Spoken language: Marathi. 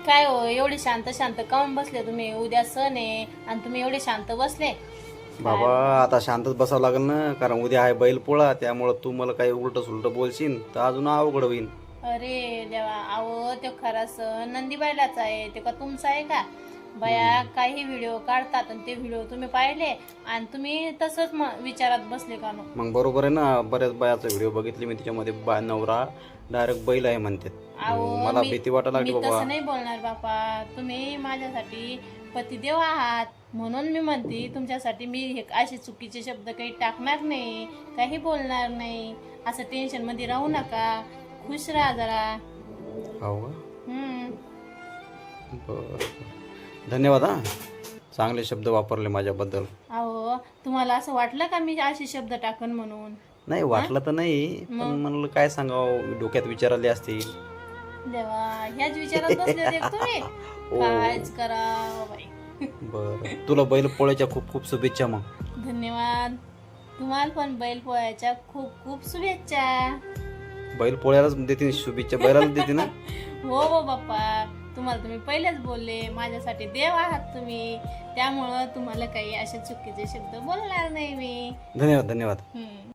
काय हो एवढे शांत शांत काऊन बसले तुम्ही? उद्या सण आहे आणि तुम्ही एवढे शांत बसले. बाबा आता शांतच बसावं लागेल ना, कारण उद्या आहे बैलपोळा. त्यामुळं तू मला काही उलट सुलट बोलशील तर अजून अवघड होईल. अरे देवा, अहो तो खरा सण नंदीबाईलाच आहे, ते का तुमचा आहे का? बया काही व्हिडिओ काढतात आणि ते व्हिडिओ तुम्ही पाहिले आणि तुम्ही तसंच विचारात बसले का? मग बरोबर आहे ना, बऱ्याच बायाचा व्हिडिओ बघितले मी, त्याच्यामध्ये नवरा डायरेक्ट बैल आहे म्हणतात. अहो मला भीती वाटायला मी लागली बाबा. तसं नाही बोलणार बापा. तुम्ही माझ्यासाठी पतिदेव आहात, म्हणून मी म्हणते तुमच्यासाठी मी हे असे चुकीचे शब्द काही टाकणार नाही, काही बोलणार नाही. असं टेन्शन मध्ये राहू नका, खुश राहा जरा. हो का? हम्म. बरं, धन्यवाद हा, चांगले शब्द वापरले माझ्याबद्दल. अहो तुम्हाला असं वाटलं का मी असे शब्द टाकन म्हणून? नाही वाटलं तर नाही, पण म्हणलं काय सांगावं, डोक्यात विचार आले असतील. देवा, ह्याच विचारात बसले होते का तुम्ही? कायच करा बाई. बरं, तुला बैल पोळ्याच्या खूप खूप शुभेच्छा. मग धन्यवाद. तुम्हाला पण बैल पोळ्याच्या खूप खूप शुभेच्छा. बैल पोळ्यालाच देते शुभेच्छा, बैलाला देते ना. हो हो बाप्पा, तुम्हाला तुम्ही पहिलेच बोलले माझ्यासाठी देव आहात तुम्ही, त्यामुळं तुम्हाला काही असे चुकीचे शब्द बोलणार नाही मी. धन्यवाद धन्यवाद. हम्म.